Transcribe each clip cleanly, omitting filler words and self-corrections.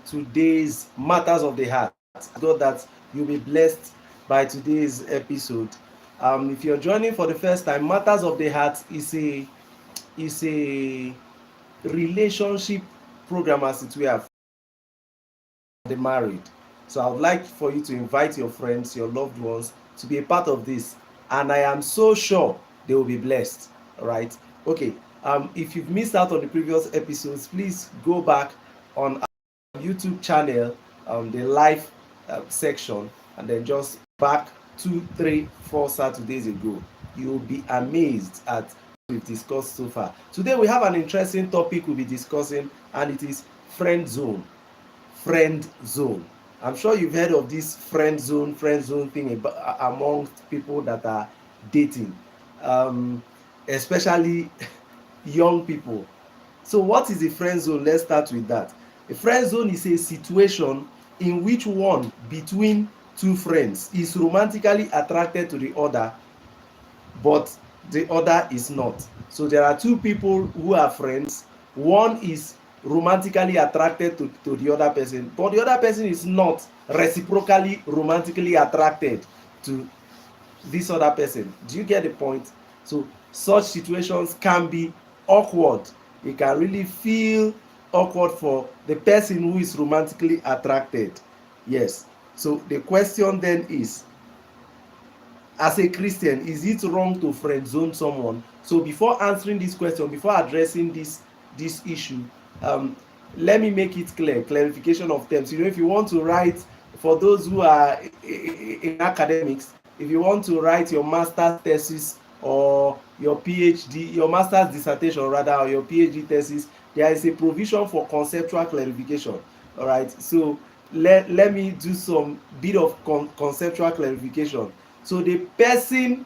today's Matters of the Heart. God that you'll be blessed by today's episode. If you're joining for the first time, Matters of the Heart is a relationship program, as it were, the married. So I would like for you to invite your friends, your loved ones to be a part of this. And I am so sure they will be blessed. All right. Okay. If you've missed out on the previous episodes, please go back on our YouTube channel, the live section, and then just back 2, 3, 4 Saturdays ago. You'll be amazed at what we've discussed so far. Today we have an interesting topic we'll be discussing, and it is friend zone. Friend zone. I'm sure you've heard of this friend zone thing amongst people that are dating, especially young people. So what is a friend zone? Let's start with that. A friend zone is a situation in which one between two friends is romantically attracted to the other, but the other is not. So there are two people who are friends. One is romantically attracted to the other person, but the other person is not reciprocally romantically attracted to this other person. Do you get the point? So such situations can be awkward. It can really feel awkward for the person who is romantically attracted. Yes. So the question then is, as a Christian, is it wrong to friend zone someone? So before answering this question, before addressing this issue, let me make it clear, clarification of terms. If you want to write, for those who are in academics, if you want to write your master's thesis or your PhD, your master's dissertation rather, or your PhD thesis, there is a provision for conceptual clarification. All right. So let me do some bit of conceptual clarification. So the person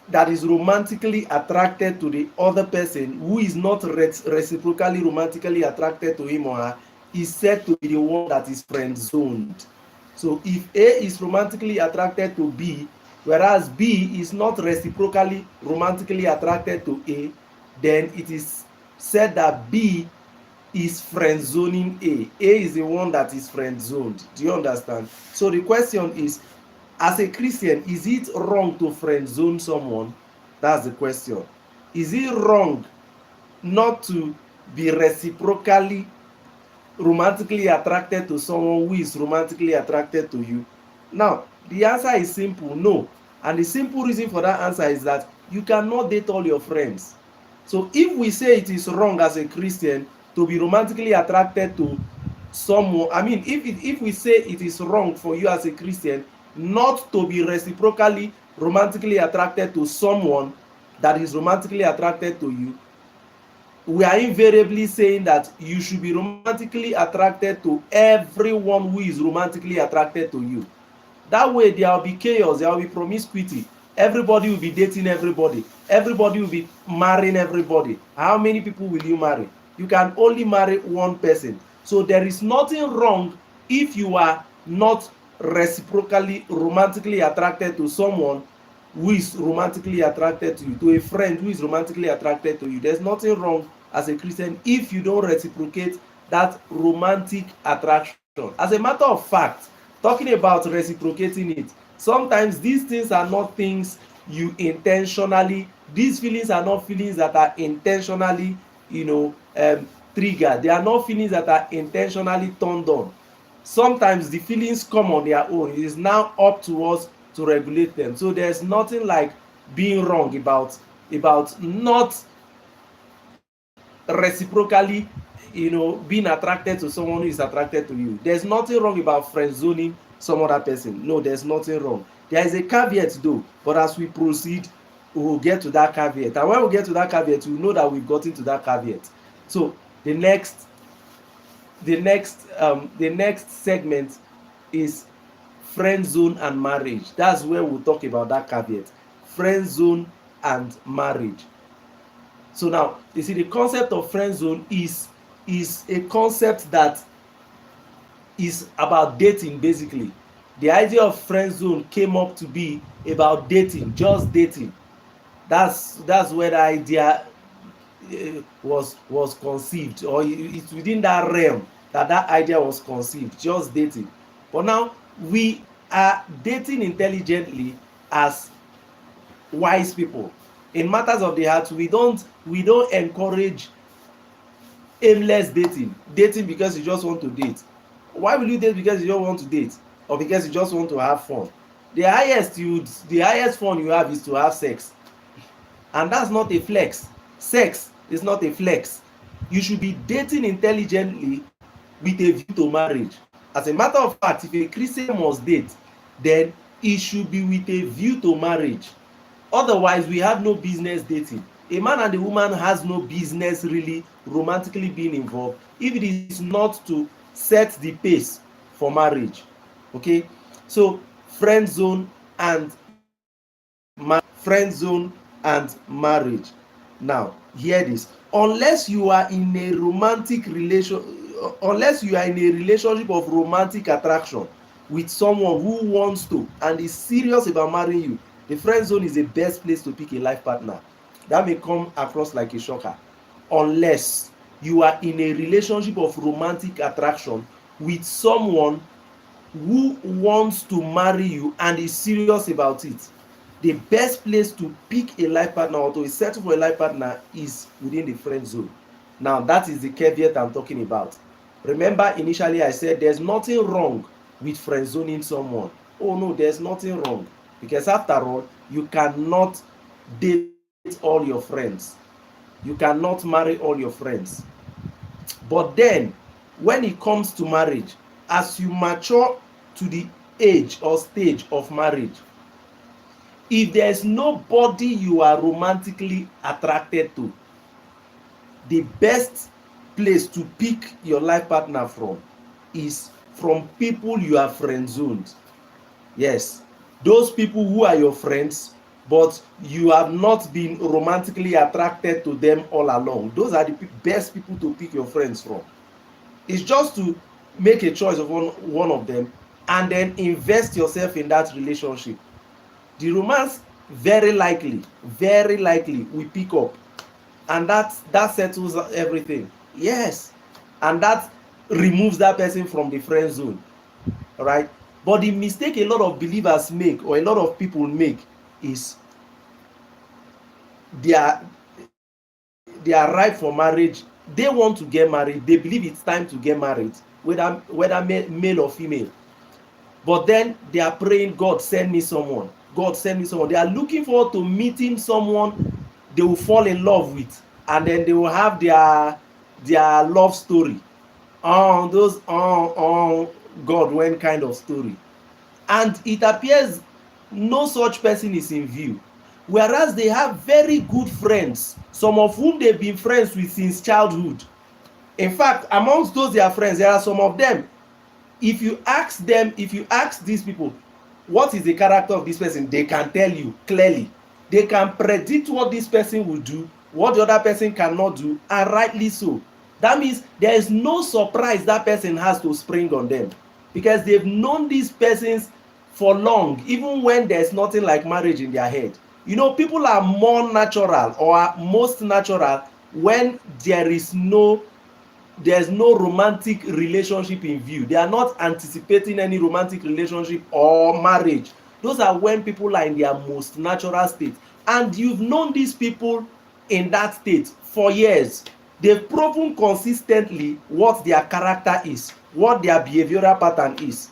that is romantically attracted to the other person who is not reciprocally romantically attracted to him or her is said to be the one that is friend zoned. So if A is romantically attracted to B, whereas B is not reciprocally romantically attracted to A, then it is said that B is friend zoning A. A is the one that is friend zoned. Do you understand? So the question is, as a Christian, is it wrong to friend zone someone? That's the question. Is it wrong not to be reciprocally romantically attracted to someone who is romantically attracted to you? Now, the answer is simple, no. And the simple reason for that answer is that you cannot date all your friends. So if we say it is wrong as a Christian to be romantically attracted to someone, if we say it is wrong for you as a Christian not to be reciprocally romantically attracted to someone that is romantically attracted to you, we are invariably saying that you should be romantically attracted to everyone who is romantically attracted to you. That way there will be chaos, there will be promiscuity, everybody will be dating everybody, everybody will be marrying everybody. How many people will you marry? You can only marry one person. So there is nothing wrong if you are not reciprocally romantically attracted to someone who is romantically attracted to you, to a friend who is romantically attracted to you. There's nothing wrong as a Christian if you don't reciprocate that romantic attraction. As a matter of fact, talking about reciprocating it, sometimes these things are not things you intentionally, these feelings are not feelings that are intentionally triggered. They are not feelings that are intentionally turned on. Sometimes the feelings come on their own. It is now up to us to regulate them. So there's nothing like being wrong about not reciprocally being attracted to someone who is attracted to you. There's nothing wrong about friend zoning some other person. No, there's nothing wrong. There is a caveat though, but as we proceed we will get to that caveat, and when we get to that caveat we know that we've gotten to that caveat. So the next segment is friend zone and marriage. That's where we'll talk about that caveat, friend zone and marriage. So now you see the concept of friend zone is a concept that is about dating. Basically the idea of friend zone came up to be about dating, just dating. That's where the idea was conceived, or it's within that realm that idea was conceived, just dating. But now we are dating intelligently as wise people. In matters of the heart, we don't encourage aimless dating because you just want to date. Why will you date because you don't want to date, or because you just want to have fun? The highest fun you have is to have sex, and that's not a flex. Sex is not a flex. You should be dating intelligently with a view to marriage. As a matter of fact, if a Christian must date, then it should be with a view to marriage. Otherwise, we have no business dating. A man and a woman has no business really romantically being involved if it is not to set the pace for marriage. Okay, so friend zone and marriage. Now hear this: unless you are in a relationship of romantic attraction with someone who wants to and is serious about marrying you, the friend zone is the best place to pick a life partner. That may come across like a shocker. Unless you are in a relationship of romantic attraction with someone who wants to marry you and is serious about it, the best place to pick a life partner or to settle for a life partner is within the friend zone. Now that is the caveat I'm talking about. Remember, initially I said there's nothing wrong with friend zoning someone. Oh no, there's nothing wrong, because after all, you cannot date all your friends, you cannot marry all your friends. But then when it comes to marriage, as you mature to the age or stage of marriage, if there's nobody you are romantically attracted to, the best place to pick your life partner from is from people you are friend zoned. Yes, those people who are your friends but you have not been romantically attracted to them all along, those are the best people to pick your friends from. It's just to make a choice of one of them and then invest yourself in that relationship. The romance very likely will pick up, and that settles everything. Yes, and that removes that person from the friend zone. Right? But the mistake a lot of believers make, or a lot of people make, is they are ripe for marriage. They want to get married, they believe it's time to get married, whether male or female. But then they are praying, God send me someone, God send me someone. They are looking forward to meeting someone they will fall in love with, and then they will have their love story. Those God, when kind of story. And it appears no such person is in view, whereas they have very good friends, some of whom they've been friends with since childhood. In fact, amongst those their friends, there are some of them, if you ask these people what is the character of this person, they can tell you clearly. They can predict what this person will do, what the other person cannot do, and rightly so. That means there is no surprise that person has to spring on them, because they've known these persons for long, even when there's nothing like marriage in their head. People are more natural, or are most natural, when there's no romantic relationship in view. They are not anticipating any romantic relationship or marriage. Those are when people are in their most natural state, and you've known these people in that state for years. They've proven consistently what their character is, what their behavioral pattern is,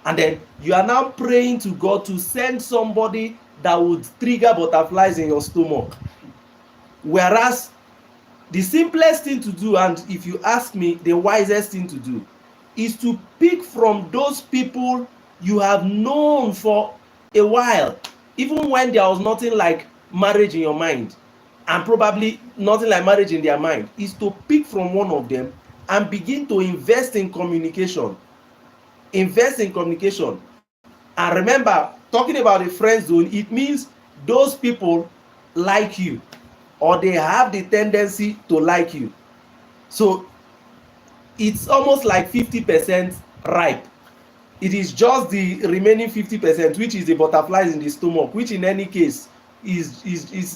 and then you are now praying to God to send somebody that would trigger butterflies in your stomach. Whereas the simplest thing to do, and if you ask me, the wisest thing to do, is to pick from those people you have known for a while, even when there was nothing like marriage in your mind, and probably nothing like marriage in their mind, is to pick from one of them and begin to invest in communication. And remember, talking about the friend zone, it means those people like you, or they have the tendency to like you. So it's almost like 50% ripe. It is just the remaining 50%, which is the butterflies in the stomach, which in any case is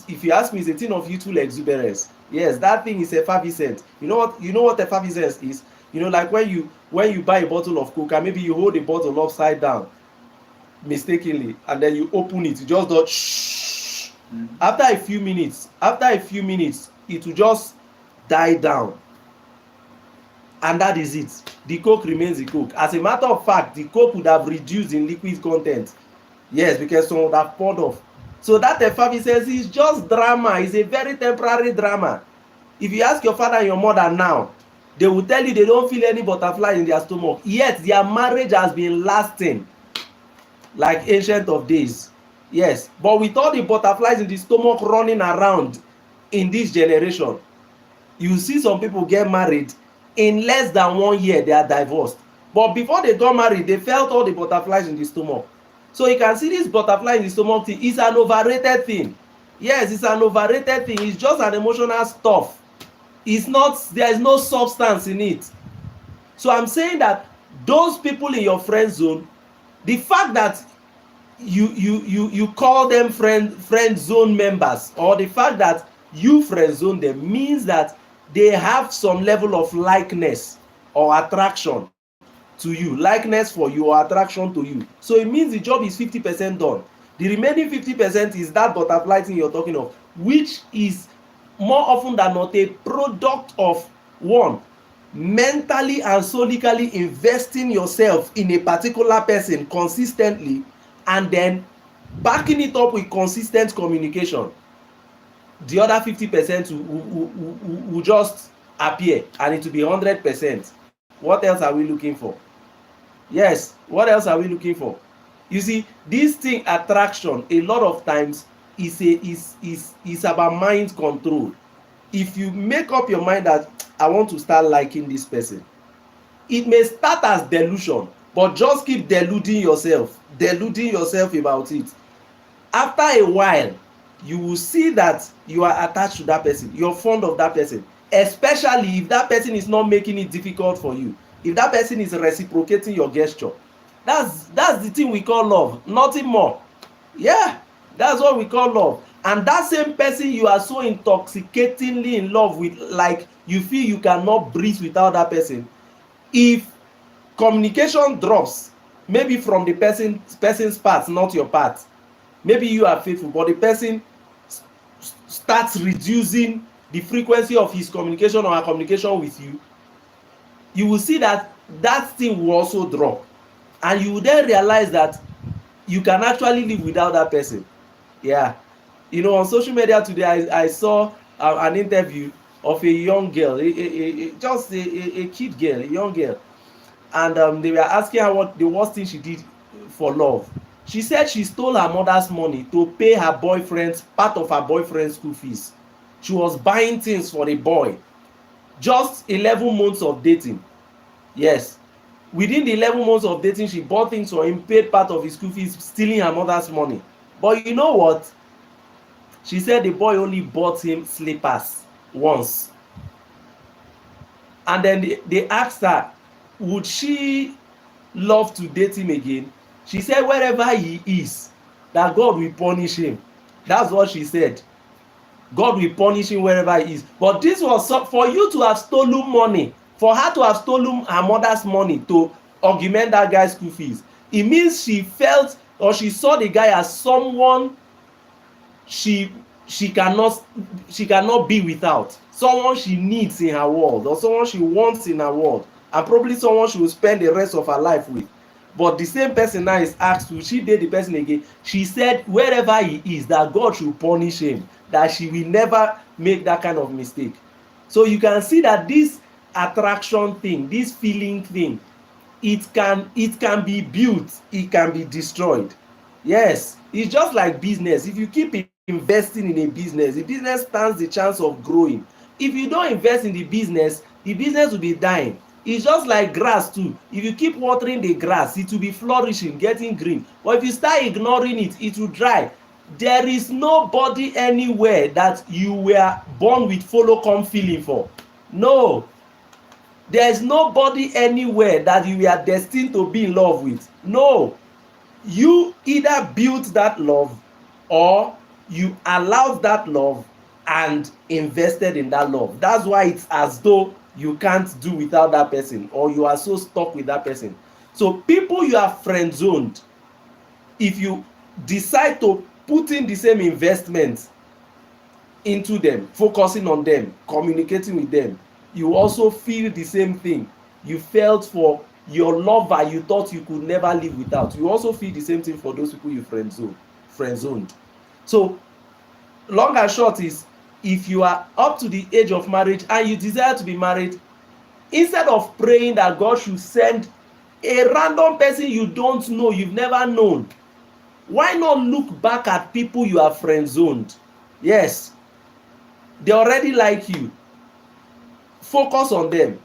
if you ask me, is a thing of youthful exuberance. Yes, that thing is effervescent. You know what effervescence is? You know, like when you buy a bottle of Coke and maybe you hold a bottle upside down mistakenly and then you open it, you just do shh. After a few minutes, it will just die down, and that is it. The Coke remains the Coke. As a matter of fact, the Coke would have reduced in liquid content. Yes, because some would have poured off. So that effervescence is just drama. It's a very temporary drama. If you ask your father and your mother now, they will tell you they don't feel any butterfly in their stomach, yet their marriage has been lasting like ancient of days. Yes, but with all the butterflies in the stomach running around in this generation, you see some people get married, in less than 1 year they are divorced, but before they got married they felt all the butterflies in the stomach. So you can see this butterfly in the stomach thing is an overrated thing. Yes, it's an overrated thing. It's just an emotional stuff. It's not, there is no substance in it. So I'm saying that those people in your friend zone, the fact that you call them friend zone members, or the fact that you friend zone them, means that they have some level of likeness or attraction to you, likeness for you or attraction to you. So it means the job is 50% done. The remaining 50% is that butterfly thing you're talking of, which is more often than not a product of one, mentally and solically investing yourself in a particular person consistently, and then backing it up with consistent communication. The other 50% will just appear and it will be 100%. What else are we looking for? Yes, what else are we looking for? You see, this thing attraction a lot of times is about mind control. If you make up your mind that I want to start liking this person, it may start as delusion, but just keep deluding yourself about it. After a while you will see that you are attached to that person, you're fond of that person, especially if that person is not making it difficult for you, if that person is reciprocating your gesture. That's the thing we call love, nothing more. Yeah, that's what we call love. And that same person you are so intoxicatingly in love with, like you feel you cannot breathe without that person, if communication drops, maybe from the person's part, not your part, maybe you are faithful but the person starts reducing the frequency of his communication or her communication with you, you will see that that thing will also drop, and you will then realize that you can actually live without that person. Yeah, you know, on social media today I saw an interview of a young girl, just a kid girl, a young girl, and they were asking her what the worst thing she did for love. She said she stole her mother's money to pay her boyfriend's part of her boyfriend's school fees. She was buying things for the boy. Just 11 months of dating. Yes, within the 11 months of dating she bought things for him, paid part of his school fees, stealing her mother's money. But you know what, she said the boy only bought him slippers once, and then they asked her would she love to date him again. She said wherever he is, that God will punish him. That's what she said. God will punish him wherever he is. But this was for you to have stolen money, for her to have stolen her mother's money to augment that guy's school fees. It means she felt, or she saw the guy as someone she cannot be without, someone she needs in her world, or someone she wants in her world, and probably someone she will spend the rest of her life with. But the same person now is asked, will she date the person again? She said wherever he is, that God should punish him, that she will never make that kind of mistake. So you can see that this attraction thing, this feeling thing, it can be built, it can be destroyed. Yes, it's just like business. If you keep investing in a business, the business stands the chance of growing. If you don't invest in the business will be dying. It's just like grass too. If you keep watering the grass, it will be flourishing, getting green. But if you start ignoring it, it will dry. There is nobody anywhere that you were born with follow come feeling for. No, there is nobody anywhere that you are destined to be in love with. No, you either built that love or you allowed that love and invested in that love. That's why it's as though you can't do without that person, or you are so stuck with that person. So people you are friend zoned, if you decide to put in the same investment into them, focusing on them, communicating with them, you also feel the same thing you felt for your lover you thought you could never live without. You also feel the same thing for those people you friend zoned. So long and short is, if you are up to the age of marriage and you desire to be married, instead of praying that God should send a random person you don't know, you've never known, why not look back at people you are friend zoned? Yes, they already like you. Focus on them,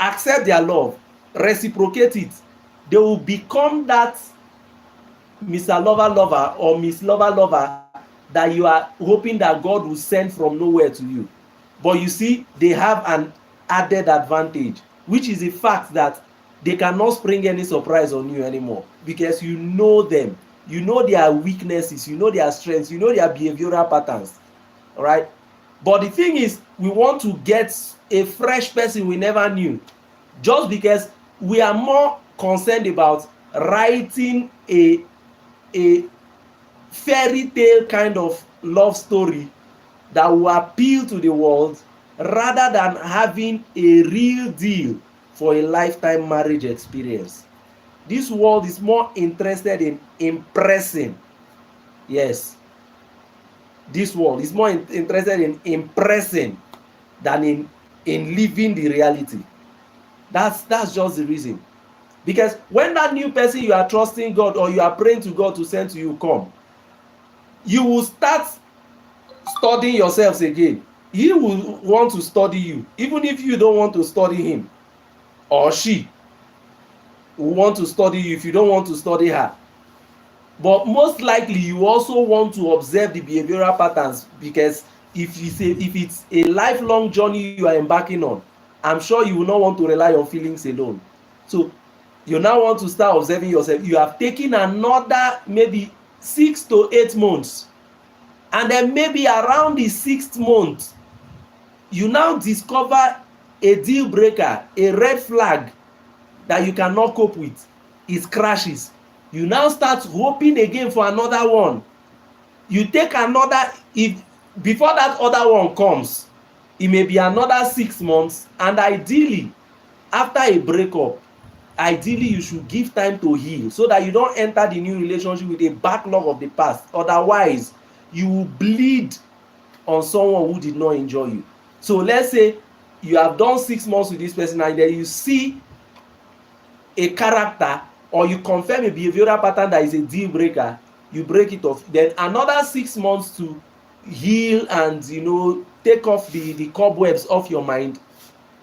accept their love, reciprocate it. They will become that Mr. Lover Lover or Miss Lover Lover that you are hoping that God will send from nowhere to you. But you see, they have an added advantage, which is the fact that they cannot spring any surprise on you anymore, because you know them, you know their weaknesses, you know their strengths, you know their behavioral patterns. All right. But the thing is, we want to get a fresh person we never knew, just because we are more concerned about writing a fairy tale kind of love story that will appeal to the world, rather than having a real deal for a lifetime marriage experience. This world is more interested in impressing. Yes, this world is more interested in impressing than in living the reality. That's just the reason. Because when that new person you are trusting God or you are praying to God to send to you come, you will start studying yourselves again. He will want to study you, even if you don't want to study him, or she will want to study you if you don't want to study her. But most likely you also want to observe the behavioral patterns, because if it's a lifelong journey you are embarking on, I'm sure you will not want to rely on feelings alone. So you now want to start observing yourself. You have taken another maybe 6 to 8 months, and then maybe around the 6th month you now discover a deal breaker, a red flag that you cannot cope with. It crashes. You now start hoping again for another one. You take another, if before that other one comes, it may be another 6 months. And ideally, after a breakup, ideally you should give time to heal, so that you don't enter the new relationship with a backlog of the past. Otherwise, you will bleed on someone who did not enjoy you. So let's say you have done 6 months with this person, and then you see a character, or you confirm a behavioral pattern that is a deal breaker, you break it off. Then another 6 months to heal and take off the cobwebs off your mind.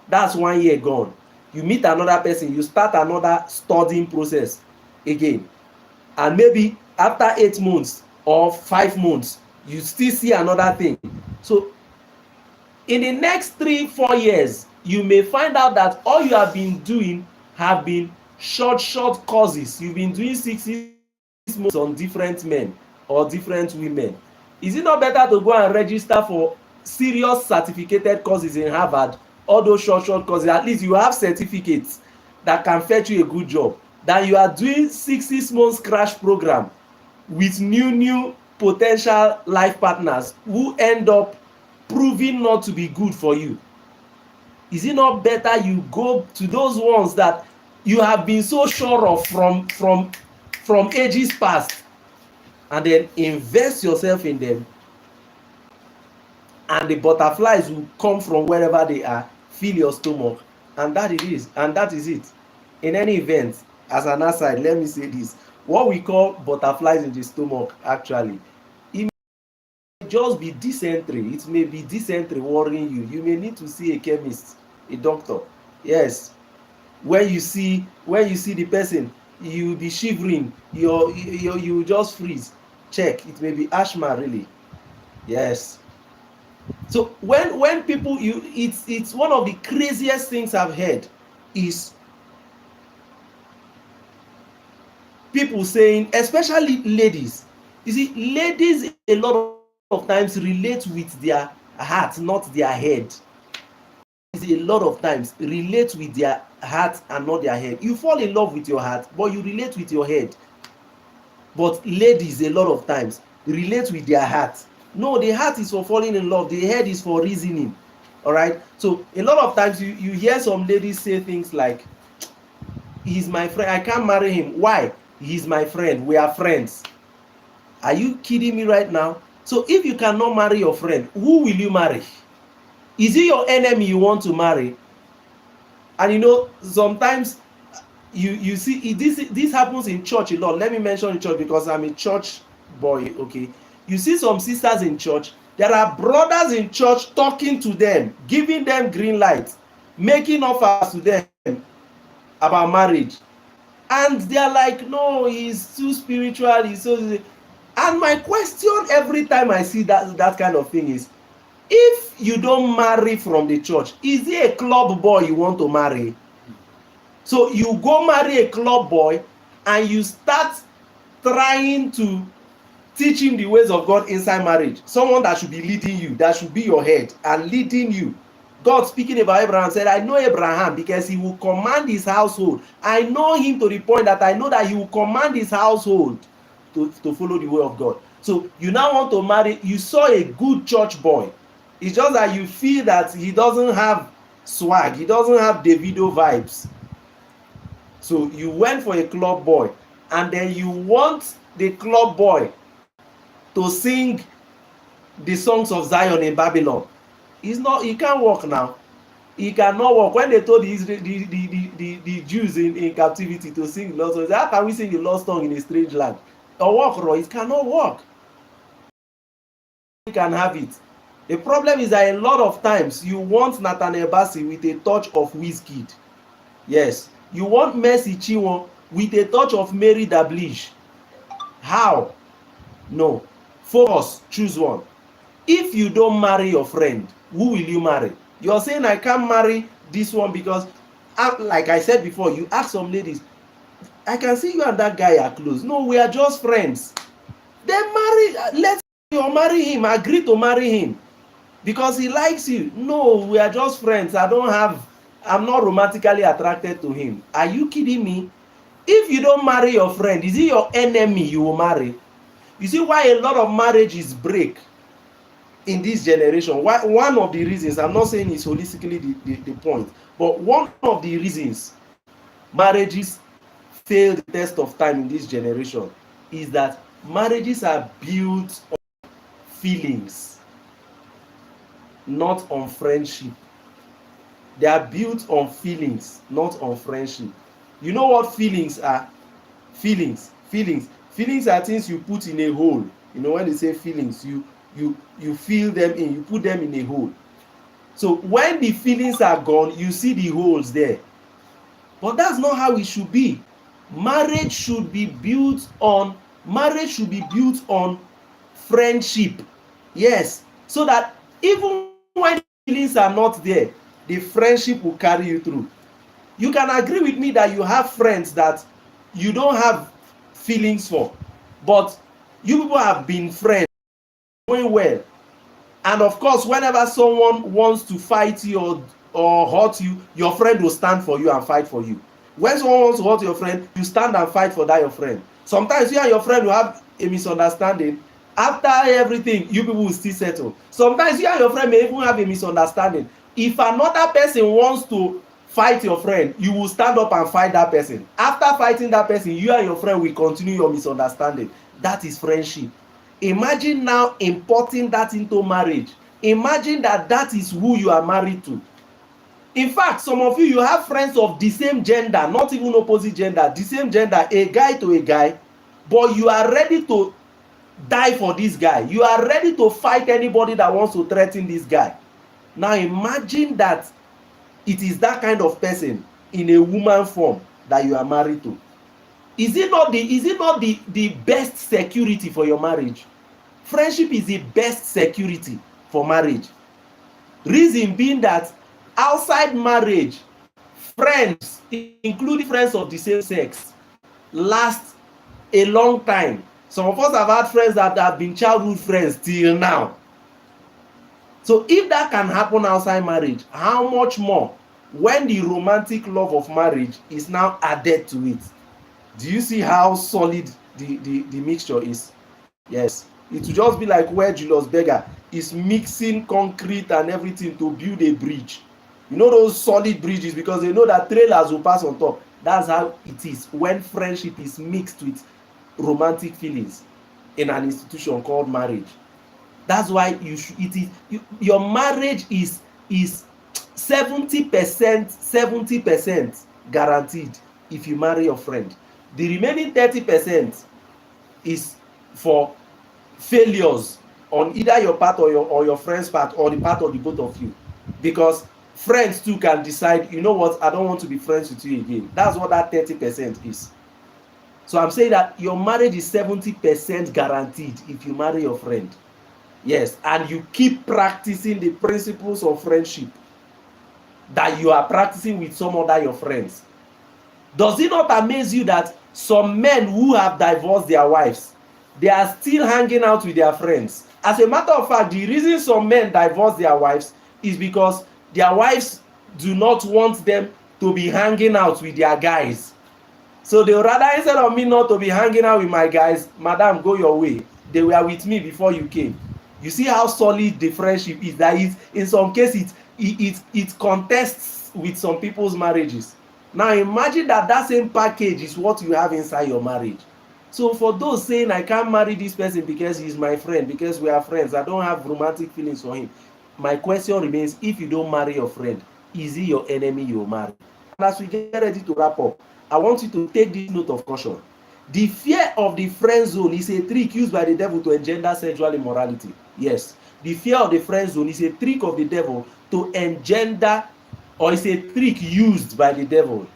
That's 1 year gone. You meet another person, you start another studying process again, and maybe after 8 months or 5 months you still see another thing. So in the next 3-4 years, you may find out that all you have been doing have been short courses. You've been doing 6 months on different men or different women. Is it not better to go and register for serious certificated courses in Harvard? All those short courses, at least you have certificates that can fetch you a good job, than you are doing 6 months crash program with new potential life partners who end up proving not to be good for you. Is it not better you go to those ones that you have been so sure of from ages past, and then invest yourself in them, and the butterflies will come from wherever they are, fill your stomach, and that is it. In any event, as an aside, let me say this: what we call butterflies in the stomach, actually, it may just be dysentery. It may be dysentery worrying you. You may need to see a chemist, a doctor. Yes, when you see the person, you be shivering, you just freeze. Check, it may be asthma, really. Yes. So when people, it's one of the craziest things I've heard is people saying, especially ladies. You see, ladies a lot of times relate with their heart, not their head. ladies a lot of times relate with their heart and not their head. You fall in love with your heart, but you relate with your head. But ladies a lot of times relate with their heart. No, the heart is for falling in love, the head is for reasoning. All right, so a lot of times you hear some ladies say things like, he's my friend, I can't marry him. Why? He's my friend, we are friends. Are you kidding me right now? So if you cannot marry your friend, who will you marry? Is it your enemy you want to marry? And you know, sometimes you see this happens in church a lot. Let me mention in church because I'm a church boy. Okay, you see some sisters in church, there are brothers in church talking to them, giving them green light, making offers to them about marriage, and they are like, no, he's too spiritual, he's so. And my question every time I see that kind of thing is, if you don't marry from the church, is it a club boy you want to marry? So you go marry a club boy and you start trying to teach him the ways of God inside marriage. Someone that should be leading you, that should be your head and leading you. God, speaking about Abraham, said, I know Abraham because he will command his household. I know him to the point that I know that he will command his household to follow the way of God. So you now want to marry, you saw a good church boy. It's just that you feel that he doesn't have swag, he doesn't have Davido vibes. So you went for a club boy, and then you want the club boy to sing the songs of Zion in Babylon. He can't work now. He cannot work. When they told the Jews in captivity to sing the Lord's song, how can we sing the Lord's song in a strange land? Or work, Roy? It cannot work. You can have it. The problem is that a lot of times you want Nathaniel Bassey with a touch of Wizkid. Yes. You want Mercy Chinwo with a touch of Mary Dablish. How? No. Focus. Choose one. If you don't marry your friend, who will you marry? You're saying, I can't marry this one because, like I said before, you ask some ladies, I can see you and that guy are close. No, we are just friends. Then marry. Let you marry him. Agree to marry him because he likes you. No, we are just friends. I'm not romantically attracted to him. Are you kidding me? If you don't marry your friend, is it your enemy you will marry? You see why a lot of marriages break in this generation? One of the reasons, I'm not saying it's holistically the point, but one of the reasons marriages fail the test of time in this generation is that marriages are built on feelings, not on friendship. They are built on feelings, not on friendship. You know what feelings are? Feelings are things you put in a hole. You know, when they say feelings, you fill them in, you put them in a hole. So when the feelings are gone, you see the holes there. But that's not how it should be. Marriage should be built on friendship. Yes, so that even when feelings are not there, the friendship will carry you through. You can agree with me that you have friends that you don't have feelings for, but you people have been friends, doing well. And of course, whenever someone wants to fight you or hurt you, your friend will stand for you and fight for you. When someone wants to hurt your friend, you stand and fight for that your friend. Sometimes you and your friend will have a misunderstanding. After everything, you people will still settle. Sometimes you and your friend may even have a misunderstanding. If another person wants to fight your friend, you will stand up and fight that person. After fighting that person, you and your friend will continue your misunderstanding. That is friendship. Imagine now importing that into marriage. Imagine that is who you are married to. In fact, some of you have friends of the same gender, not even opposite gender, the same gender, a guy to a guy, but you are ready to die for this guy. You are ready to fight anybody that wants to threaten this guy. Now imagine that it is that kind of person in a woman form that you are married to. Is it not the best security for your marriage? Friendship is the best security for marriage. Reason being that outside marriage, friends, including friends of the same sex, last a long time. Some of us have had friends that have been childhood friends till now. So if that can happen outside marriage, how much more when the romantic love of marriage is now added to it? Do you see how solid the mixture is? Yes, it will just be like where Julius Berger is mixing concrete and everything to build a bridge. You know those solid bridges, because they know that trailers will pass on top. That's how it is when friendship is mixed with romantic feelings in an institution called marriage. That's why your marriage is 70% guaranteed if you marry your friend. The remaining 30% is for failures on either your part or your friend's part, or the part of the both of you, because friends too can decide, you know what, I don't want to be friends with you again. That's what that 30% is. So I'm saying that your marriage is 70% guaranteed if you marry your friend. Yes, and you keep practicing the principles of friendship that you are practicing with some other your friends. Does it not amaze you that some men who have divorced their wives, they are still hanging out with their friends? As a matter of fact, the reason some men divorce their wives is because their wives do not want them to be hanging out with their guys. So they rather, instead of me not to be hanging out with my guys, madam, go your way. They were with me before you came. You see how solid the friendship is. That is, in some cases, it contests with some people's marriages. Now imagine that same package is what you have inside your marriage. So for those saying I can't marry this person because he's my friend, because we are friends, I don't have romantic feelings for him, my question remains, if you don't marry your friend, is he your enemy you marry? And as we get ready to wrap up, I want you to take this note of caution. The fear of the friend zone is a trick used by the devil to engender sexual immorality. Yes, the fear of the friend zone is a trick of the devil to engender, or is a trick used by the devil.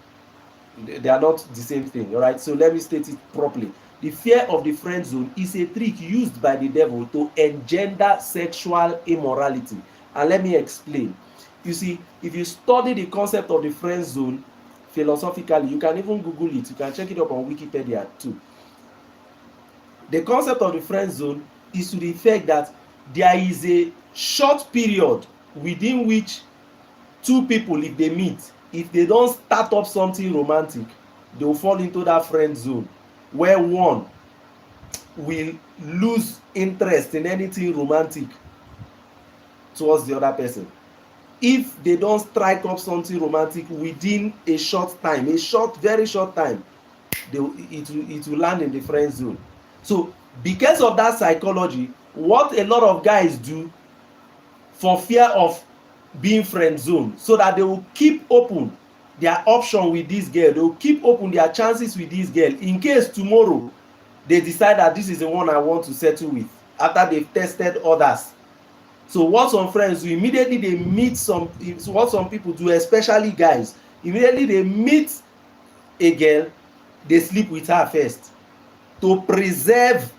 They are not the same thing, all right? So let me state it properly. The fear of the friend zone is a trick used by the devil to engender sexual immorality. And let me explain. You see, if you study the concept of the friend zone philosophically, you can even Google it, you can check it up on Wikipedia too. The concept of the friend zone is to the effect that there is a short period within which two people, if they meet, if they don't start up something romantic, they will fall into that friend zone, where one will lose interest in anything romantic towards the other person. If they don't strike up something romantic within a short time, very short time, it will land in the friend zone. So because of that psychology, what a lot of guys do for fear of being friend zone, so that they will keep open their option with this girl, they will keep open their chances with this girl, in case tomorrow they decide that this is the one I want to settle with, after they've tested others. So what some friends do, immediately they meet what some people do, especially guys, immediately they meet a girl, they sleep with her first to preserve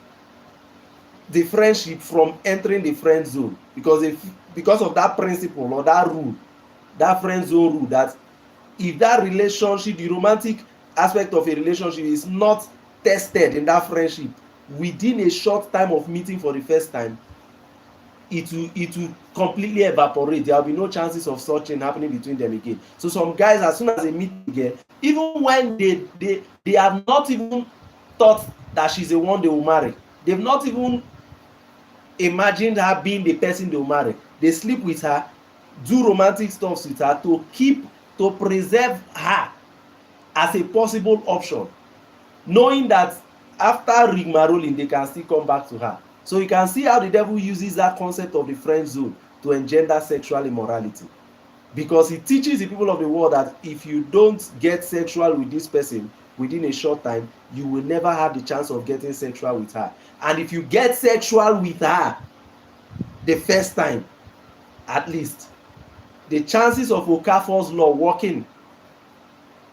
the friendship from entering the friend zone, because of that principle or that rule, that friend zone rule, that if that relationship, the romantic aspect of a relationship, is not tested in that friendship within a short time of meeting for the first time, it will completely evaporate. There will be no chances of such thing happening between them again. So some guys, as soon as they meet again, even when they have not even thought that she's the one they will marry, they've not even imagined her being the person they will marry, they sleep with her, do romantic stuff with her to preserve her as a possible option, knowing that after rigmaroling they can still come back to her. So you can see how the devil uses that concept of the friend zone to engender sexual immorality, because he teaches the people of the world that if you don't get sexual with this person within a short time, you will never have the chance of getting sexual with her. And if you get sexual with her the first time, at least the chances of Okafor's law working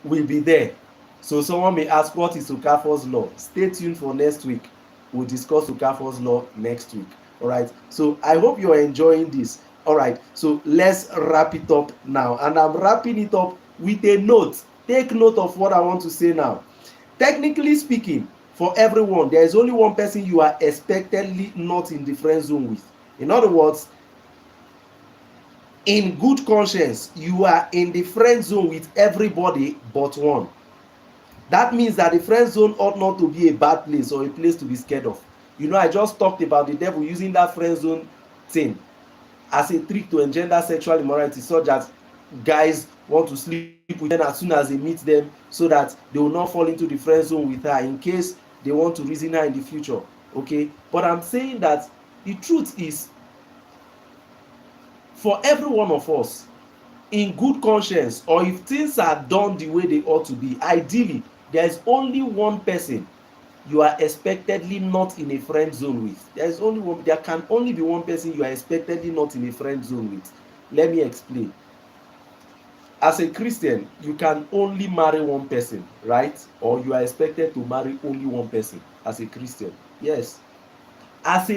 will be there. So someone may ask, what is Okafor's law? Stay tuned for next week. We'll discuss Okafor's law next week. All right. So I hope you're enjoying this. All right. So let's wrap it up now. And I'm wrapping it up with a note. Take note of what I want to say now. Technically speaking, for everyone, there is only one person you are expectedly not in the friend zone with. In other words, in good conscience, you are in the friend zone with everybody but one. That means that the friend zone ought not to be a bad place or a place to be scared of. You know, I just talked about the devil using that friend zone thing as a trick to engender sexual immorality, such that guys want to sleep with them as soon as they meet them, so that they will not fall into the friend zone with her in case they want to reason her in the future. Okay, but I'm saying that the truth is, for every one of us, in good conscience, or if things are done the way they ought to be, ideally there is only one person you are expectedly not in a friend zone with. There can only be one person you are expectedly not in a friend zone with. Let me explain. As a Christian, you can only marry one person, right? Or you are expected to marry only one person as a Christian. Yes. As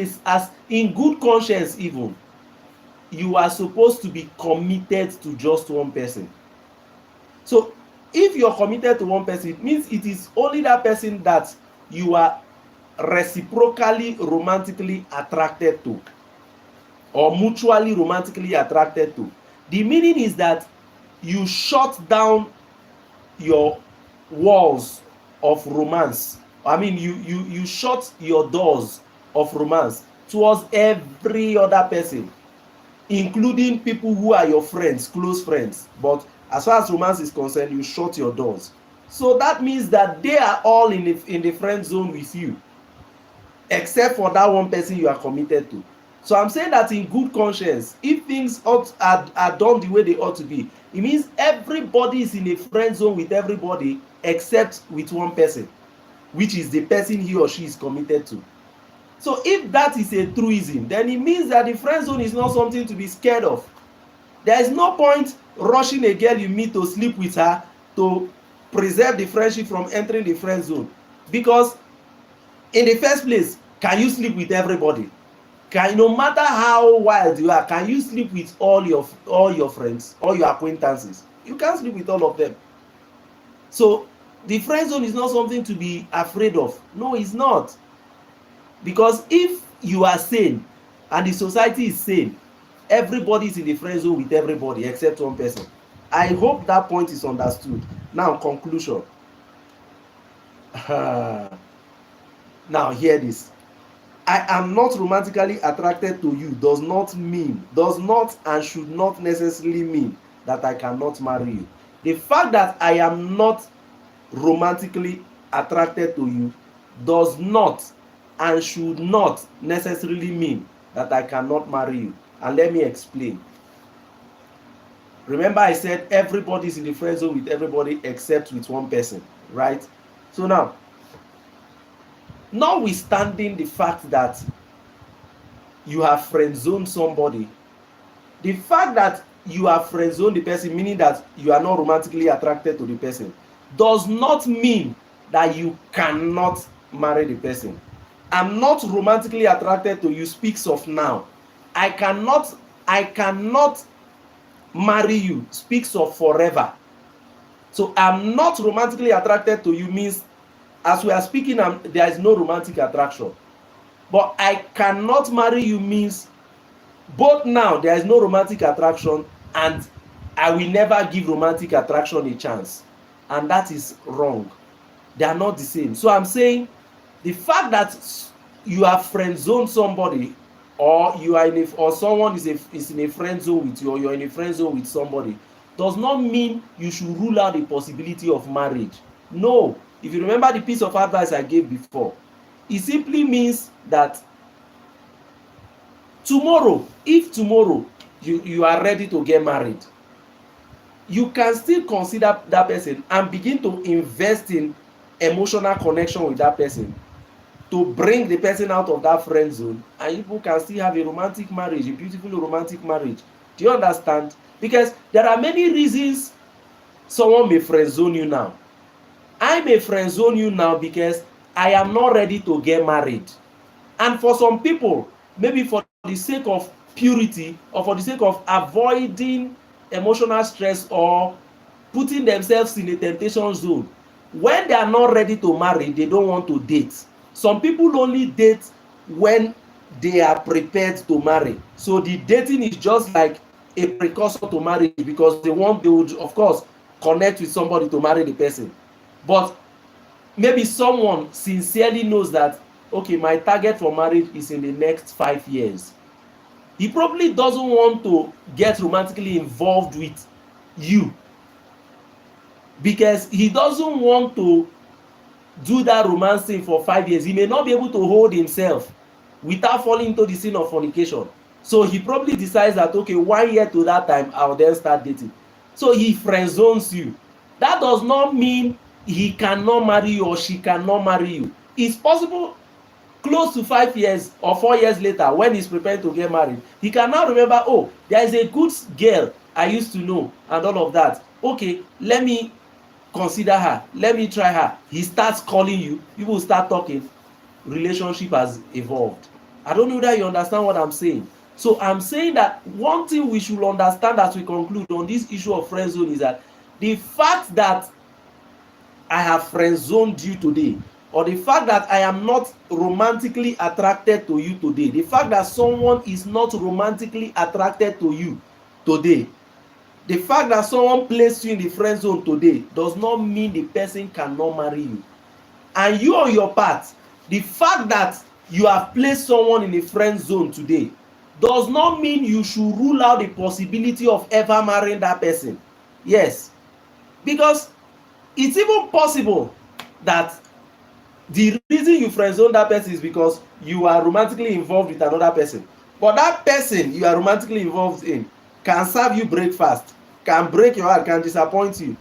in good conscience, even, you are supposed to be committed to just one person. So if you're committed to one person, it means it is only that person that you are reciprocally romantically attracted to, or mutually romantically attracted to. The meaning is that you shut down your walls of romance. I mean, you shut your doors of romance towards every other person, including people who are your friends, close friends. But as far as romance is concerned, you shut your doors. So that means that they are all in the friend zone with you, except for that one person you are committed to. So I'm saying that in good conscience, if things are done the way they ought to be, it means everybody is in a friend zone with everybody except with one person, which is the person he or she is committed to. So if that is a truism, then it means that the friend zone is not something to be scared of. There is no point rushing a girl you meet to sleep with her to preserve the friendship from entering the friend zone, because in the first place, can you sleep with everybody? No matter how wild you are, can you sleep with all your friends, all your acquaintances? You can't sleep with all of them. So the friend zone is not something to be afraid of. No, it's not. Because if you are sane and the society is sane, everybody is in the friend zone with everybody except one person. I hope that point is understood. Now, conclusion. Now, hear this. I am not romantically attracted to you does not and should not necessarily mean that I cannot marry you. The fact that I am not romantically attracted to you does not and should not necessarily mean that I cannot marry you. And let me explain. Remember, I said everybody is in the friend zone with everybody except with one person, right? So now, notwithstanding the fact that you have friend zoned somebody, the fact that you have friend zoned the person, meaning that you are not romantically attracted to the person, does not mean that you cannot marry the person. I'm not romantically attracted to you speaks of now. I cannot marry you speaks of forever. So I'm not romantically attracted to you means, as we are speaking, there is no romantic attraction. But I cannot marry you means both now there is no romantic attraction and I will never give romantic attraction a chance. And that is wrong. They are not the same. So I'm saying the fact that you have friend zoned somebody, or you are or someone is in a friend zone with you, or you're in a friend zone with somebody, does not mean you should rule out the possibility of marriage. No. If you remember the piece of advice I gave before, it simply means that if tomorrow you are ready to get married, you can still consider that person and begin to invest in emotional connection with that person to bring the person out of that friend zone, and you can still have a romantic marriage, a beautiful romantic marriage. Do you understand? Because there are many reasons someone may friend zone you now. I may friend zone you now because I am not ready to get married. And for some people, maybe for the sake of purity or for the sake of avoiding emotional stress or putting themselves in a temptation zone, when they are not ready to marry, they don't want to date. Some people only date when they are prepared to marry. So the dating is just like a precursor to marriage, because they would of course connect with somebody to marry the person. But maybe someone sincerely knows that, okay, my target for marriage is in the next 5 years. He probably doesn't want to get romantically involved with you, because he doesn't want to do that romancing for 5 years. He may not be able to hold himself without falling into the sin of fornication. So he probably decides that, okay, 1 year to that time, I'll then start dating. So he friend zones you. That does not mean he cannot marry you or she cannot marry you. It's possible close to 5 years or 4 years later, when he's preparing to get married, he can now remember, oh, there is a good girl I used to know and all of that. Okay, let me consider her, let me try her. He starts calling you, people start talking, relationship has evolved. I don't know whether you understand what I'm saying. So I'm saying that one thing we should understand as we conclude on this issue of friend zone is that the fact that I have friend zoned you today, or the fact that I am not romantically attracted to you today, the fact that someone is not romantically attracted to you today, the fact that someone placed you in the friend zone today does not mean the person cannot marry you. And you on your part, the fact that you have placed someone in the friend zone today does not mean you should rule out the possibility of ever marrying that person. Yes, because it's even possible that the reason you friend zone that person is because you are romantically involved with another person, but that person you are romantically involved in can serve you breakfast, can break your heart, can disappoint you.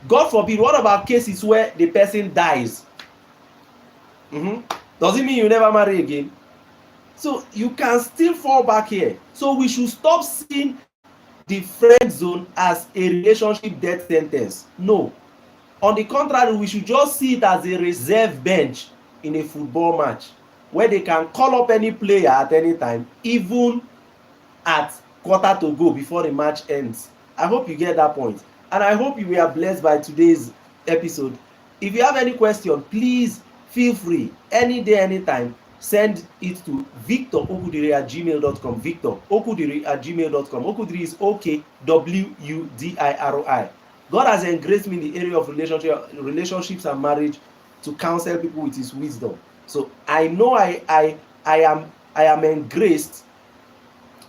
God forbid, what about cases where the person dies? Does it mean you never marry again? So you can still fall back here. So we should stop seeing the friend zone as a relationship death sentence. No, on the contrary, we should just see it as a reserve bench in a football match, where they can call up any player at any time, even at quarter to go before the match ends. I hope you get that point, and I hope you were blessed by today's episode. If you have any question, please feel free, any day, anytime, send it to victorokudiri@gmail.com. victorokudiri@gmail.com. Okudiri is OKWUDIRI. God has engraced me in the area of relationships and marriage to counsel people with his wisdom. So I know I am engraced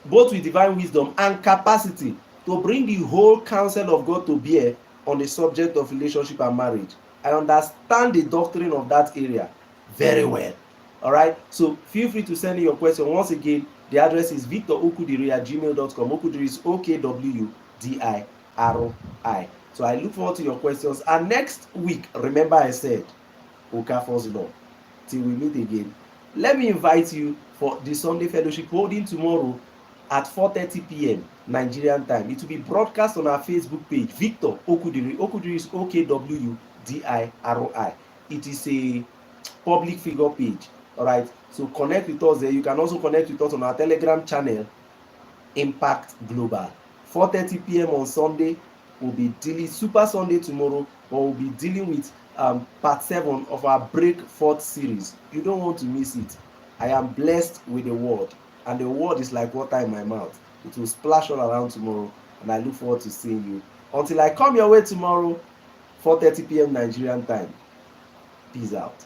both with divine wisdom and capacity to bring the whole counsel of God to bear on the subject of relationship and marriage. I understand the doctrine of that area very well. All right, so feel free to send in your question. Once again, the address is victorokudiri@gmail.com. Okudiri is OKWDIRI. So I look forward to your questions. And next week, remember I said, Okafor's Law. Till we meet again, let me invite you for the Sunday Fellowship holding tomorrow at 4:30 p.m. Nigerian time. It will be broadcast on our Facebook page, Victor Okudiri. Okudiri is OKWDIRI. It is a public figure page. All right, so connect with us there. You can also connect with us on our Telegram channel, Impact Global. 4:30 p.m. on Sunday. We'll be dealing Super Sunday tomorrow, but we'll be dealing with part 7 of our Break Forth series. You don't want to miss it. I am blessed with the word, and the word is like water in my mouth. It will splash all around tomorrow, and I look forward to seeing you. Until I come your way tomorrow, 4:30 p.m. Nigerian time. Peace out.